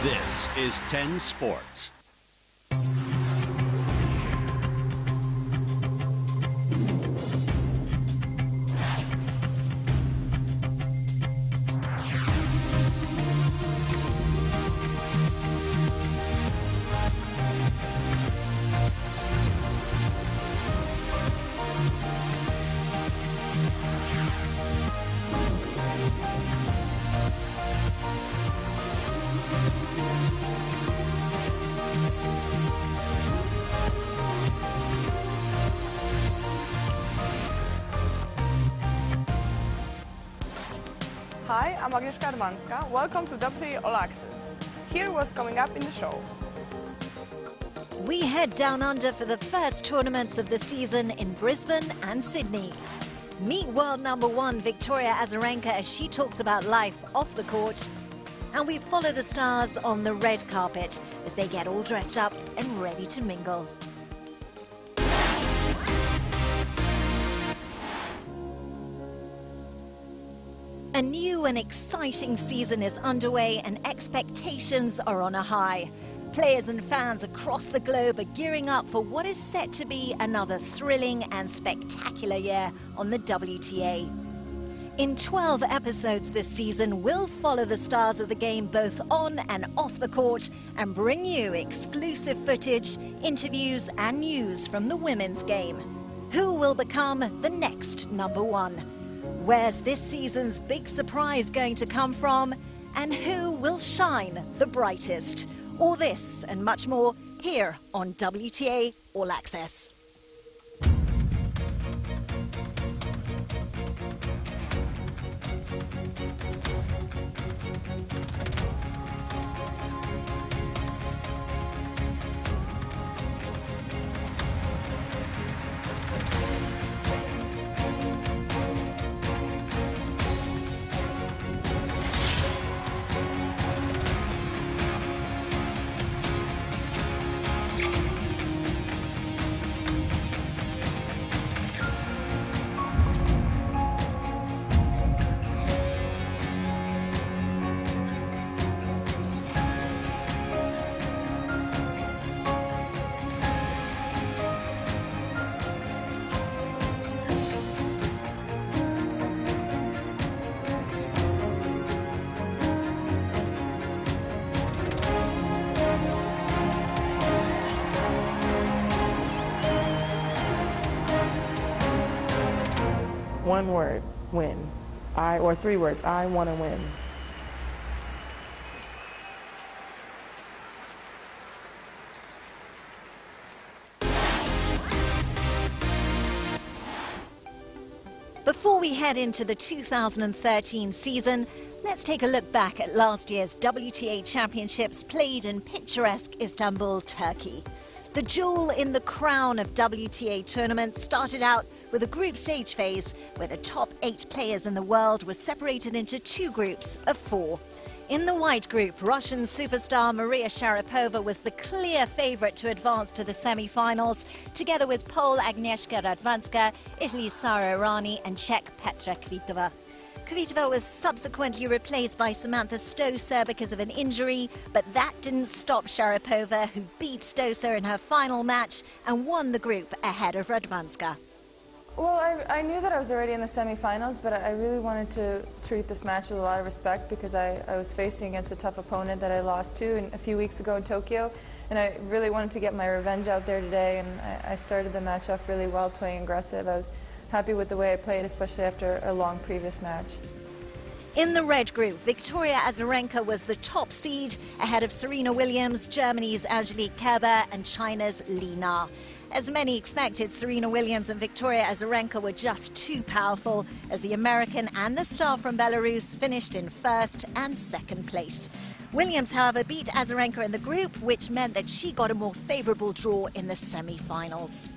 This is 10 Sports. Hi, I'm Agnieszka Radwanska. Welcome to WTA All Access. Here's what's coming up in the show. We head down under for the first tournaments of the season in Brisbane and Sydney. Meet world number one Victoria Azarenka as she talks about life off the court. And we follow the stars on the red carpet as they get all dressed up and ready to mingle. A new and exciting season is underway and expectations are on a high. Players and fans across the globe are gearing up for what is set to be another thrilling and spectacular year on the WTA. In 12 episodes this season, we'll follow the stars of the game both on and off the court and bring you exclusive footage, interviews and news from the women's game. Who will become the next number one? Where's this season's big surprise going to come from? And who will shine the brightest? All this and much more here on WTA All Access. One word, win. Or three words, I want to win. Before we head into the 2013 season, let's take a look back at last year's WTA Championships played in picturesque Istanbul, Turkey. The jewel in the crown of WTA tournaments started out with a group stage phase where the top 8 players in the world were separated into 2 groups of 4. In the white group, Russian superstar Maria Sharapova was the clear favourite to advance to the semi-finals, together with Pole Agnieszka Radwanska, Italy's Sara Errani and Czech Petra Kvitova. Kvitova was subsequently replaced by Samantha Stosur because of an injury, but that didn't stop Sharapova, who beat Stosur in her final match and won the group ahead of Radwanska. Well, I knew that I was already in the semifinals, but I really wanted to treat this match with a lot of respect because I was facing against a tough opponent that I lost to a few weeks ago in Tokyo, and I really wanted to get my revenge out there today, and I started the match off really well, playing aggressive. I was happy with the way I played, especially after a long previous match. In the red group, Victoria Azarenka was the top seed ahead of Serena Williams, Germany's Angelique Kerber and China's Li Na. As many expected, Serena Williams and Victoria Azarenka were just too powerful as the American and the star from Belarus finished in first and second place. Williams, however, beat Azarenka in the group, which meant that she got a more favourable draw in the semi-finals.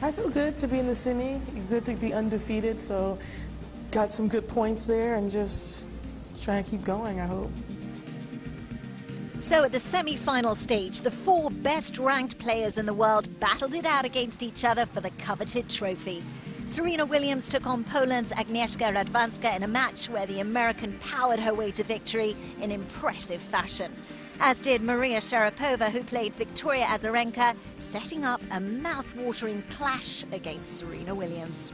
I feel good to be in the semi, good to be undefeated, so got some good points there and just trying to keep going, I hope. So at the semi-final stage, the 4 best-ranked players in the world battled it out against each other for the coveted trophy. Serena Williams took on Poland's Agnieszka Radwanska in a match where the American powered her way to victory in impressive fashion. As did Maria Sharapova, who played Victoria Azarenka, setting up a mouth-watering clash against Serena Williams.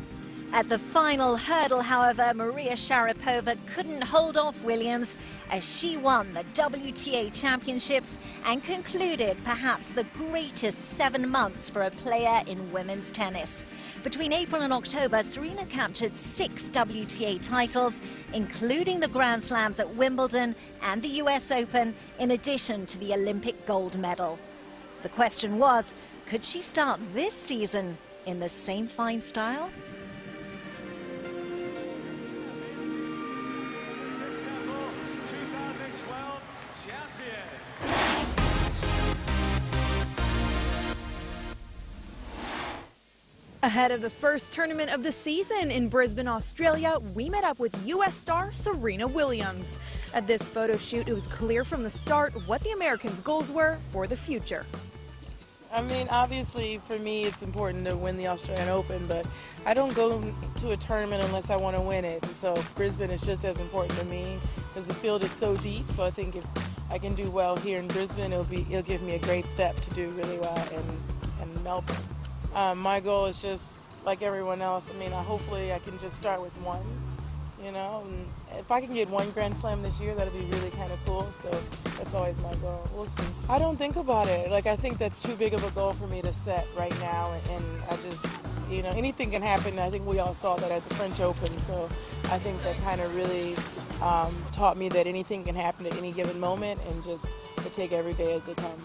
At the final hurdle, however, Maria Sharapova couldn't hold off Williams as she won the WTA Championships and concluded perhaps the greatest 7 months for a player in women's tennis. Between April and October, Serena captured 6 WTA titles, including the Grand Slams at Wimbledon and the US Open, in addition to the Olympic gold medal. The question was, could she start this season in the same fine style? Ahead of the first tournament of the season in Brisbane, Australia, we met up with U.S. star Serena Williams. At this photo shoot, it was clear from the start what the Americans' goals were for the future. I mean, obviously, for me, it's important to win the Australian Open, but I don't go to a tournament unless I want to win it. And so Brisbane is just as important to me because the field is so deep. So I think if I can do well here in Brisbane, it'll give me a great step to do really well in Melbourne. My goal is just like everyone else. I mean, hopefully I can just start with one, you know. And if I can get 1 Grand Slam this year, that'll be really kind of cool. So that's always my goal. We'll see. I don't think about it. Like, I think that's too big of a goal for me to set right now. And I just, you know, anything can happen. I think we all saw that at the French Open. So I think that kind of really taught me that anything can happen at any given moment and just to take every day as it comes.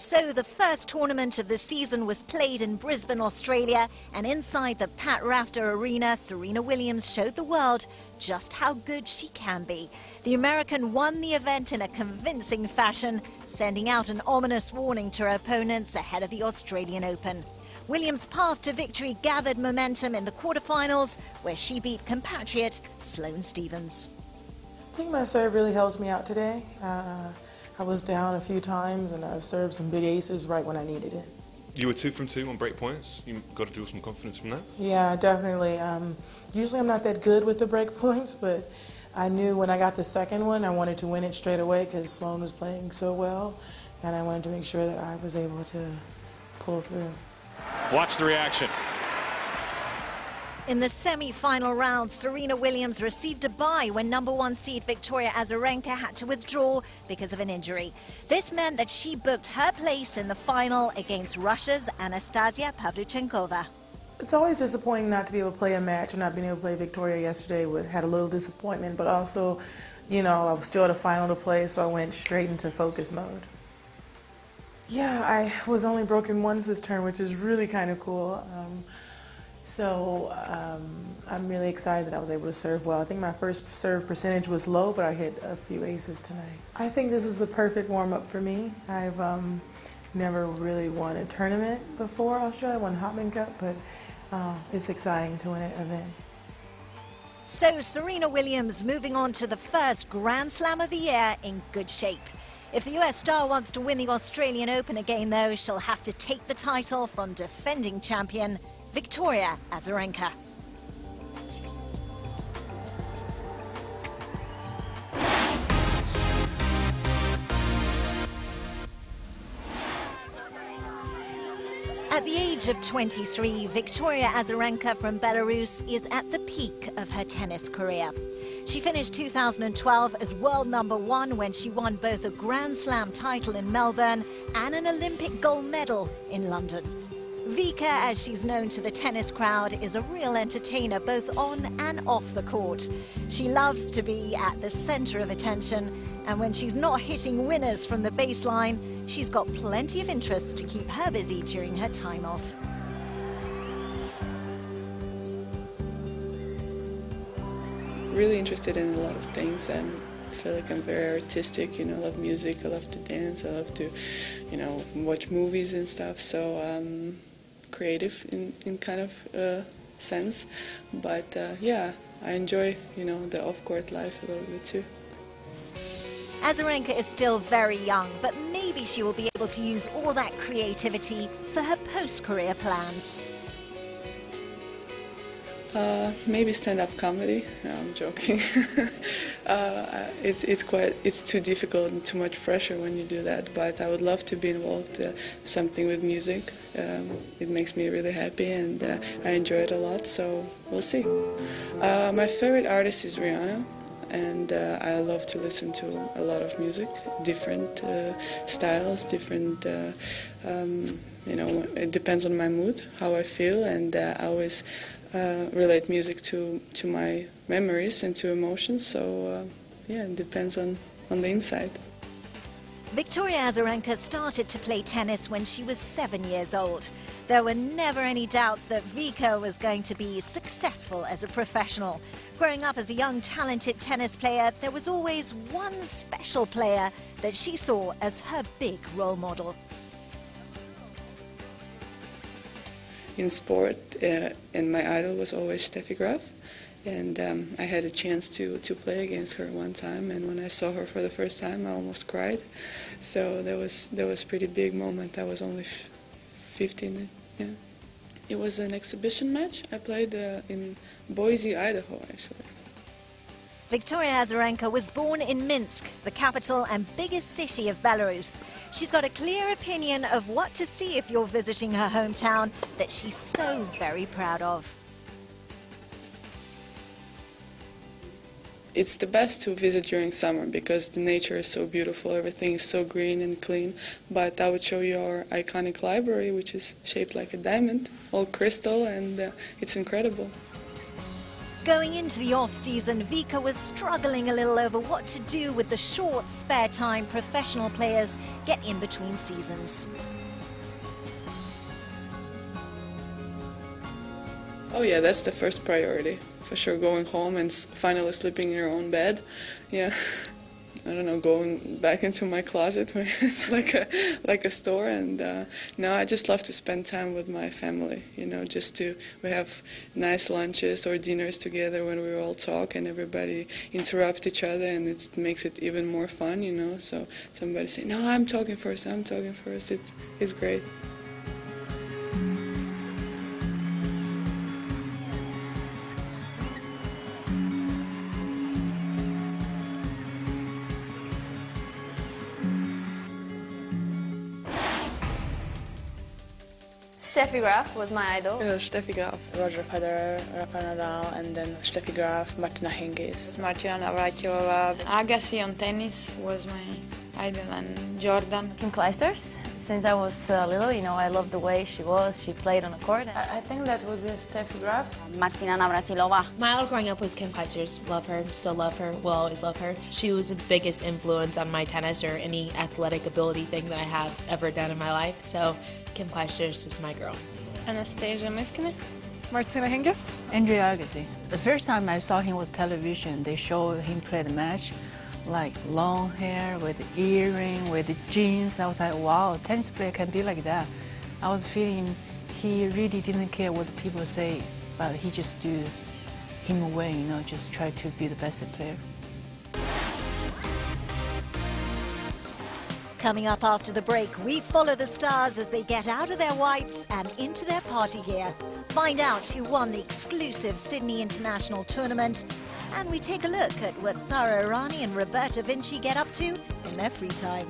So the first tournament of the season was played in Brisbane, Australia, and inside the Pat Rafter Arena, Serena Williams showed the world just how good she can be. The American won the event in a convincing fashion, sending out an ominous warning to her opponents ahead of the Australian Open. Williams' path to victory gathered momentum in the quarterfinals, where she beat compatriot Sloane Stephens. I think my serve really helped me out today. I was down a few times and I served some big aces right when I needed it. You were 2 from 2 on break points. You got to draw some confidence from that. Yeah, definitely. Usually I'm not that good with the break points, but I knew when I got the second one I wanted to win it straight away because Sloane was playing so well, and I wanted to make sure that I was able to pull through. Watch the reaction. In the semi-final round, Serena Williams received a bye when #1 seed Victoria Azarenka had to withdraw because of an injury. This meant that she booked her place in the final against Russia's Anastasia Pavlyuchenkova. It's always disappointing not to be able to play a match or not being able to play Victoria yesterday. Had a little disappointment, but also, you know, I was still at a final to play, so I went straight into focus mode. Yeah, I was only broken once this turn, which is really kind of cool. So I'm really excited that I was able to serve well. I think my first serve percentage was low, but I hit a few aces tonight. I think this is the perfect warm-up for me. I've never really won a tournament before Australia. I won Hopman Cup, but it's exciting to win an event. So Serena Williams moving on to the first Grand Slam of the year in good shape. If the US star wants to win the Australian Open again, though, she'll have to take the title from defending champion Victoria Azarenka. At the age of 23, Victoria Azarenka from Belarus is at the peak of her tennis career. She finished 2012 as world #1 when she won both a Grand Slam title in Melbourne and an Olympic gold medal in London. Vika, as she's known to the tennis crowd, is a real entertainer both on and off the court. She loves to be at the center of attention, and when she's not hitting winners from the baseline, she's got plenty of interests to keep her busy during her time off. Really interested in a lot of things, and I feel like I'm very artistic, you know, I love music, I love to dance, I love to, you know, watch movies and stuff, so creative in kind of sense, but yeah, I enjoy, you know, the off-court life a little bit too. Azarenka is still very young, but maybe maybe she will be able to use all that creativity for her post-career plans. Maybe stand-up comedy. No, I'm joking. It's too difficult and too much pressure when you do that. But I would love to be involved something with music. It makes me really happy, and I enjoy it a lot. So we'll see. My favorite artist is Rihanna, and I love to listen to a lot of music, different styles, different. It depends on my mood, how I feel, and I always. Relate music to my memories and to emotions, so yeah, it depends on the inside. Victoria Azarenka started to play tennis when she was 7 years old. There were never any doubts that Vika was going to be successful as a professional. Growing up as a young, talented tennis player, there was always one special player that she saw as her big role model. In sport, and my idol was always Steffi Graf, and I had a chance to play against her one time, and when I saw her for the first time, I almost cried. So that was a pretty big moment. I was only 15. Yeah, it was an exhibition match. I played in Boise, Idaho, actually. Victoria Azarenka was born in Minsk, the capital and biggest city of Belarus. She's got a clear opinion of what to see if you're visiting her hometown that she's so very proud of. It's the best to visit during summer because the nature is so beautiful, everything is so green and clean. But I would show you our iconic library, which is shaped like a diamond, all crystal, and it's incredible. Going into the off-season, Vika was struggling a little over what to do with the short spare time professional players get in between seasons. Oh yeah, that's the first priority. For sure, going home and finally sleeping in your own bed. Yeah, I don't know, going back into my closet where it's like a store. And no, I just love to spend time with my family. You know, we have nice lunches or dinners together when we all talk and everybody interrupt each other, and it makes it even more fun. You know, so somebody say, "No, I'm talking first. I'm talking first." It's great. Steffi Graf was my idol. Steffi Graf, Roger Federer, Rafael Nadal, and then Steffi Graf, Martina Hingis, Martina Navratilova. Agassi on tennis was my idol, and Jordan. Kim Clijsters. Since I was little, you know, I loved the way she played on the court. I think that would be Steffi Graf. Martina Navratilova. My idol growing up was Kim Clijsters. Love her, still love her, will always love her. She was the biggest influence on my tennis or any athletic ability thing that I have ever done in my life. So Kim Clijsters is my girl. Anastasia Miskina. Martina Hingis. Andrea Agassi. The first time I saw him was television. They showed him play the match. Like long hair with earring, with jeans. I was like, wow, tennis player can be like that. I was feeling he really didn't care what people say, but he just do him away, you know, just try to be the best player. Coming up after the break, we follow the stars as they get out of their whites and into their party gear. Find out who won the exclusive Sydney International Tournament. And we take a look at what Sara Errani and Roberta Vinci get up to in their free time.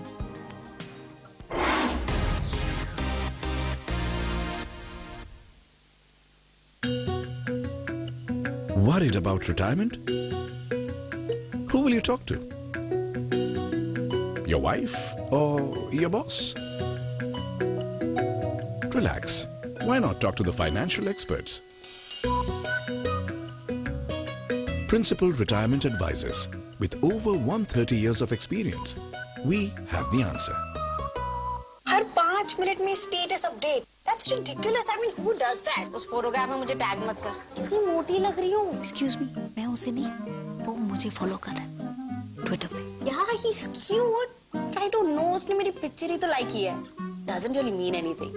Worried about retirement? Who will you talk to? Your wife or your boss? Relax. Why not talk to the financial experts? Principal Retirement Advisors. With over 130 years of experience, we have the answer. हर 5 minute में status update. That's ridiculous. I mean, who does that? उस photograph में मुझे tag मत कर. कितनी मोटी लग रही हूँ. Excuse me, मैं उसे नहीं, वो मुझे फॉलो कर रहा है ट्विटर पे. Yeah, he's cute. I don't know. उसने मेरी पिक्चर ही तो लाइक की है. Doesn't really mean anything.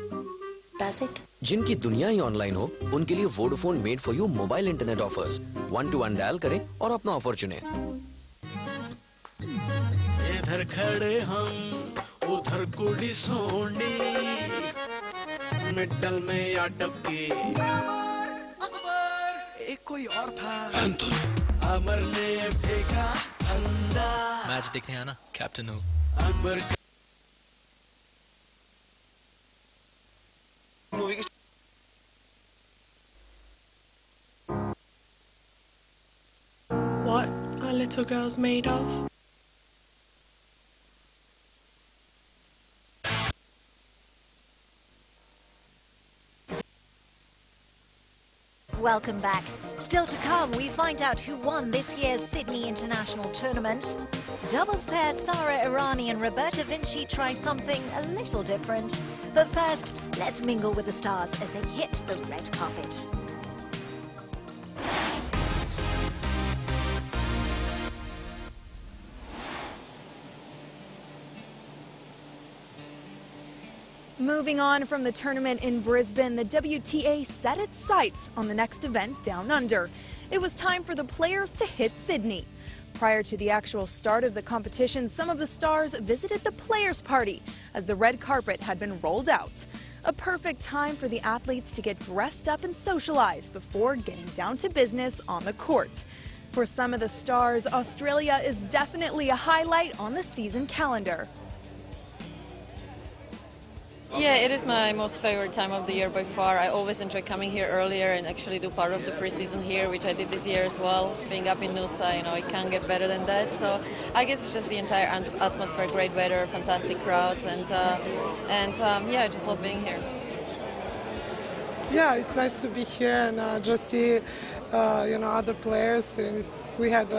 Does it? जिनकी दुनिया ही ऑनलाइन हो, उनके लिए Vodafone made for you mobile internet offers. 1-to-1 dial करें और अपना ऑफर चुनें. इधर खड़े हम उधर पत्थर कुड़ी सोंडी मिडल में या डबके एक कोई और था अमर ने फेंका फंदा मैच देखने आना कैप्टन हूँ अकबर मूवी की What are little girls made of? Welcome back. Still to come, we find out who won this year's Sydney International Tournament. Doubles pair Sara Irani and Roberta Vinci try something a little different. But first, let's mingle with the stars as they hit the red carpet. Moving on from the tournament in Brisbane, the WTA set its sights on the next event down under. It was time for the players to hit Sydney. Prior to the actual start of the competition, some of the stars visited the players' party as the red carpet had been rolled out. A perfect time for the athletes to get dressed up and socialize before getting down to business on the court. For some of the stars, Australia is definitely a highlight on the season calendar. Yeah, it is my most favorite time of the year by far. I always enjoy coming here earlier and actually do part of the preseason here, which I did this year as well. Being up in Noosa, you know, it can't get better than that. So I guess it's just the entire atmosphere, great weather, fantastic crowds, and yeah, I just love being here. Yeah, it's nice to be here and just see, other players. We had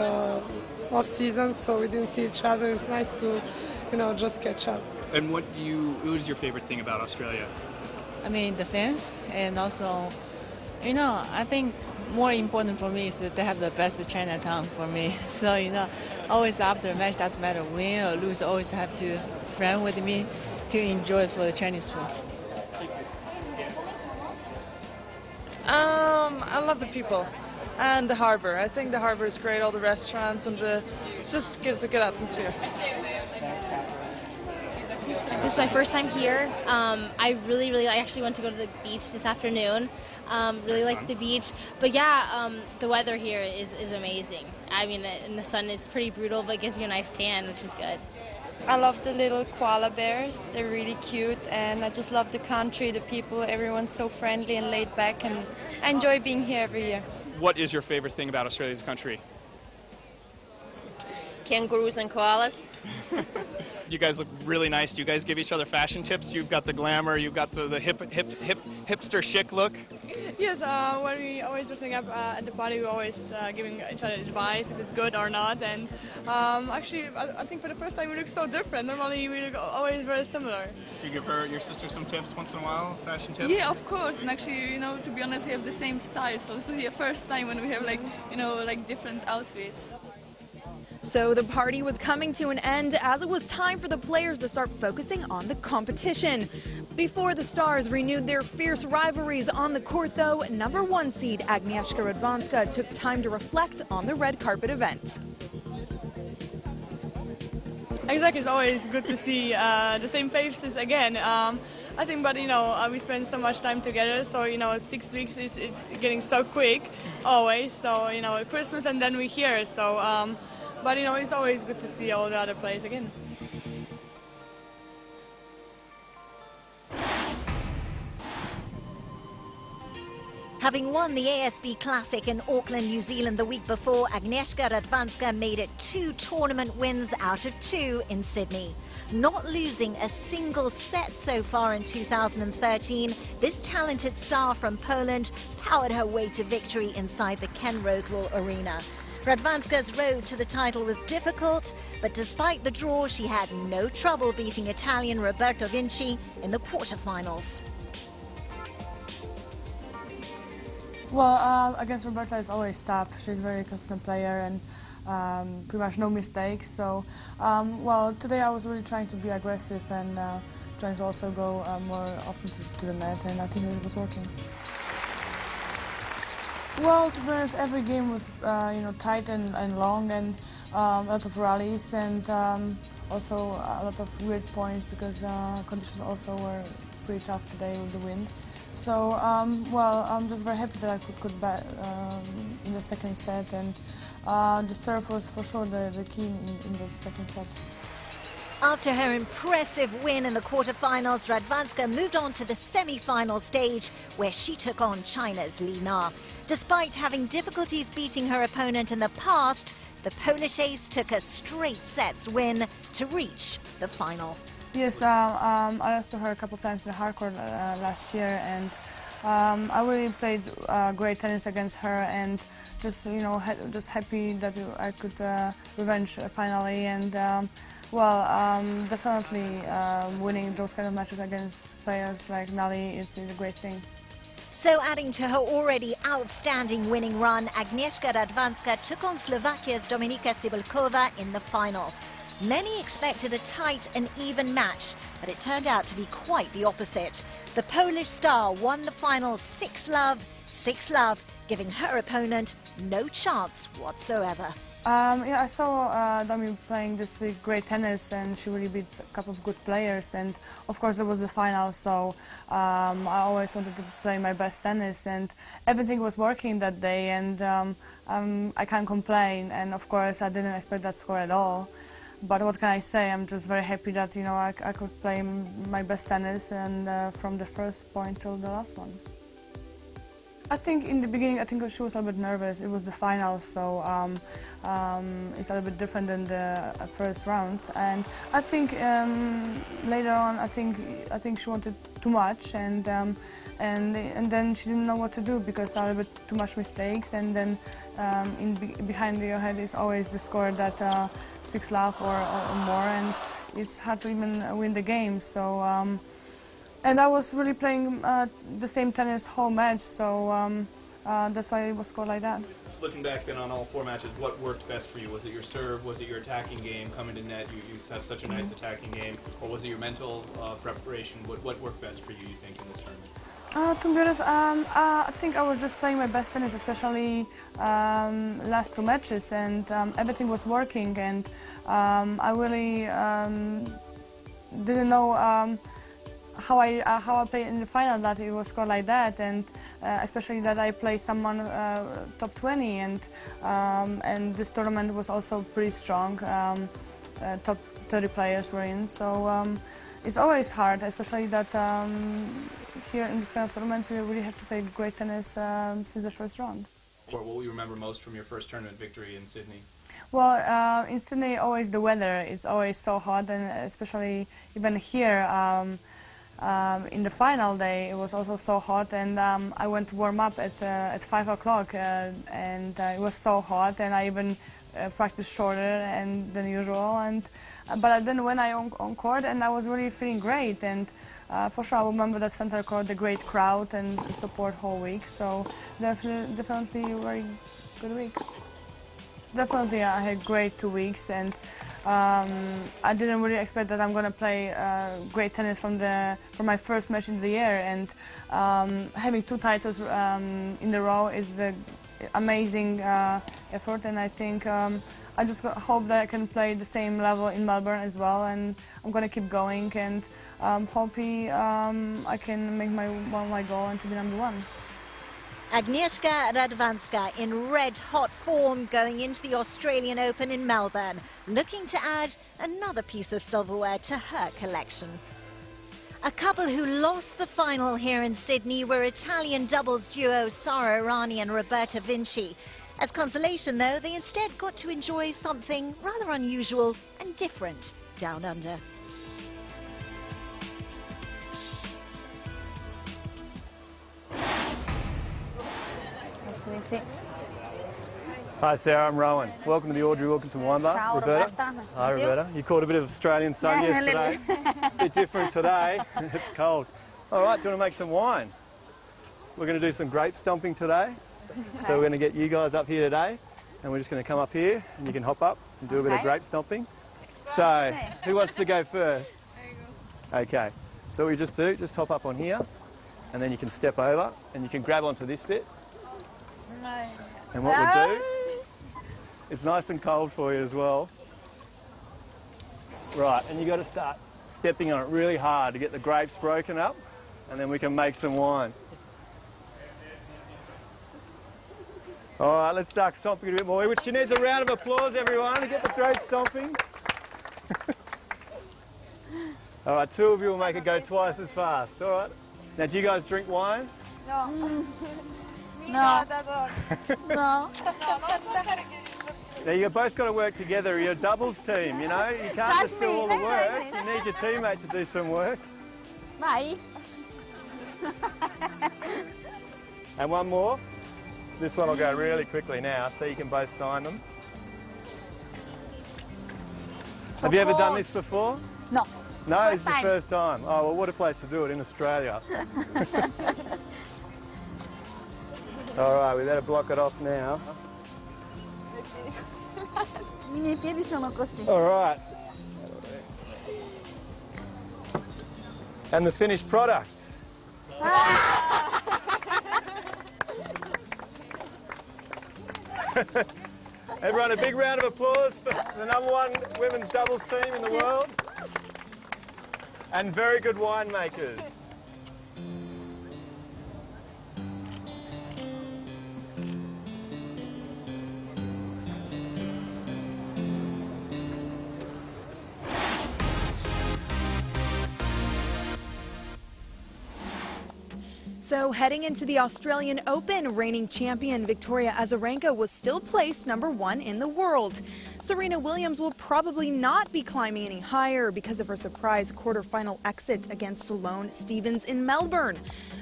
off season, so we didn't see each other. It's nice to, just catch up. And what is your favorite thing about Australia? I mean, the fans, and also, I think more important for me is that they have the best Chinatown for me. So, always after a match, doesn't matter win or lose, always have to friend with me to enjoy it for the Chinese food. I love the people and the harbour. I think the harbour is great, all the restaurants, and it just gives a good atmosphere. This is my first time here. I actually went to go to the beach this afternoon. Really liked the beach. But yeah, the weather here is amazing. I mean, and the sun is pretty brutal, but gives you a nice tan, which is good. I love the little koala bears. They're really cute, and I just love the country, the people. Everyone's so friendly and laid back, and I enjoy being here every year. What is your favorite thing about Australia as a country? Kangaroos and koalas. You guys look really nice. Do you guys give each other fashion tips? You've got the glamour, you've got the hipster chic look. Yes, when we always dressing up at the party, we're always giving each other advice if it's good or not. And actually, I think for the first time we look so different. Normally we look always very similar. Do you give your sister some tips once in a while, fashion tips? Yeah, of course. And actually, to be honest, we have the same style. So this is the first time when we have like different outfits. So the party was coming to an end as it was time for the players to start focusing on the competition. Before the stars renewed their fierce rivalries on the court, though, #1 seed Agnieszka Radwanska took time to reflect on the red carpet event. Exactly, it's always good to see the same faces again. I think, but we spend so much time together, so 6 weeks it's getting so quick, always. So Christmas and then we're here. So. But it's always good to see all the other players again. Having won the ASB Classic in Auckland, New Zealand the week before, Agnieszka Radwanska made it 2 tournament wins out of 2 in Sydney. Not losing a single set so far in 2013, this talented star from Poland powered her way to victory inside the Ken Rosewall Arena. Radwanska's road to the title was difficult, but despite the draw, she had no trouble beating Italian Roberta Vinci in the quarterfinals. Well, against Roberta is always tough. She's a very consistent player and pretty much no mistakes. So, well, today I was really trying to be aggressive and trying to also go more often to the net, and I think it was working. Well, to be honest, every game was tight and long, and a lot of rallies, and also a lot of weird points because conditions also were pretty tough today with the wind. So, well, I'm just very happy that I could bat in the second set, and the serve was for sure the key in the second set. After her impressive win in the quarterfinals, Radwanska moved on to the semi-final stage, where she took on China's Li Na. Despite having difficulties beating her opponent in the past, the Polish ace took a straight sets win to reach the final. Yes, I lost to her a couple of times in the hardcourt last year, and I really played great tennis against her, and just just happy that I could revenge finally. And well, definitely winning those kind of matches against players like Nali is a great thing. So adding to her already outstanding winning run, Agnieszka Radwanska took on Slovakia's Dominika Cibulkova in the final. Many expected a tight and even match, but it turned out to be quite the opposite. The Polish star won the final 6-love, 6-love, giving her opponent no chance whatsoever. Yeah, I saw Domi playing this week great tennis, and she really beat a couple of good players, and of course there was the final, so I always wanted to play my best tennis, and everything was working that day, and I can't complain, and of course I didn't expect that score at all. But what can I say? I'm just very happy that I could play my best tennis, and from the first point till the last one. I think in the beginning, she was a little bit nervous. It was the final, so it's a little bit different than the first rounds. And I think later on, I think she wanted too much, and then she didn't know what to do because a little bit too much mistakes. And then behind your head is always the score that 6-love or more, and it's hard to even win the game. So. And I was really playing the same tennis whole match, so that's why it was scored like that. Looking back then on all 4 matches, what worked best for you? Was it your serve? Was it your attacking game coming to net? You have such a nice attacking game. Or was it your mental preparation? What worked best for you, you think, in this tournament? To be honest, I think I was just playing my best tennis, especially last 2 matches, and everything was working, and I really didn't know how I played in the final that it was scored like that, and especially that I played someone top 20, and this tournament was also pretty strong. Top 30 players were in, so it's always hard, especially that here in this kind of tournament we really have to play great tennis since the first round. What will you remember most from your first tournament victory in Sydney? Well, in Sydney, always the weather is always so hot, and especially even here. In the final day, it was also so hot, and I went to warm up at 5 o'clock, and it was so hot, and I even practiced shorter than usual. But then when I on court, and I was really feeling great, and for sure I remember that center court, the great crowd and support whole week. So definitely a very good week. Definitely, I had great 2 weeks, and I didn't really expect that I'm going to play great tennis from my first match in the year, and having 2 titles in the row is an amazing effort, and I think I just hope that I can play the same level in Melbourne as well, and I'm going to keep going, and hopefully I can make my goal and to be #1. Agnieszka Radwanska in red-hot form going into the Australian Open in Melbourne, looking to add another piece of silverware to her collection. A couple who lost the final here in Sydney were Italian doubles duo Sara Errani and Roberta Vinci. As consolation, though, they instead got to enjoy something rather unusual and different down under. Hi Sarah, I'm Rowan. Welcome to the Audrey Wilkinson Wine Bar. Ciao, Roberta. Nice to Hi meet you. Roberta. You caught a bit of Australian sun Yeah, yesterday. A bit different today. It's cold. All right, do you want to make some wine? We're going to do some grape stomping today. So we're going to get you guys up here today, and we're just going to come up here, and you can hop up and do a bit of grape stomping. So, who wants to go first? Okay. So what you just do, just hop up on here, and then you can step over, and you can grab onto this bit. And what we'll do, it's nice and cold for you as well. Right, and you got to start stepping on it really hard to get the grapes broken up, and then we can make some wine. All right, let's start stomping a bit more, which she needs a round of applause, everyone, to get the grape stomping. All right, 2 of you will make it go twice as fast. All right. Now, do you guys drink wine? No. No. No. Now, you've both got to work together. You're a doubles team, you know? You can't just do all the work. You need your teammate to do some work. Bye. And one more. This one will go really quickly now, so you can both sign them. Have you ever done this before? No. No, First it's the time. first time. Oh, well, what a place to do it in Australia. All right, we better block it off now. All right. And the finished product. Everyone, a big round of applause for the #1 women's doubles team in the world. And very good winemakers. So heading into the Australian Open, reigning champion Victoria Azarenka was still placed #1 in the world. Serena Williams will probably not be climbing any higher because of her surprise quarterfinal exit against Sloane Stephens in Melbourne.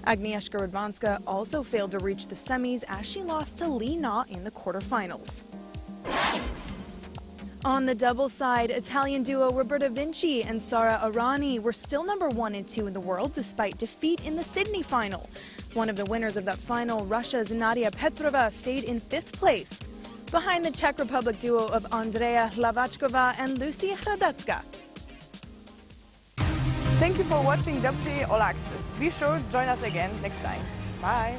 Agnieszka Radwanska also failed to reach the semis as she lost to Li Na in the quarterfinals. On the doubles side, Italian duo Roberta Vinci and Sara Errani were still #1 and 2 in the world despite defeat in the Sydney final. One of the winners of that final, Russia's Nadia Petrova, stayed in 5th place, behind the Czech Republic duo of Andrea Hlavachkova and Lucy Hradecka. Thank you for watching WTA All Access. Be sure to join us again next time. Bye.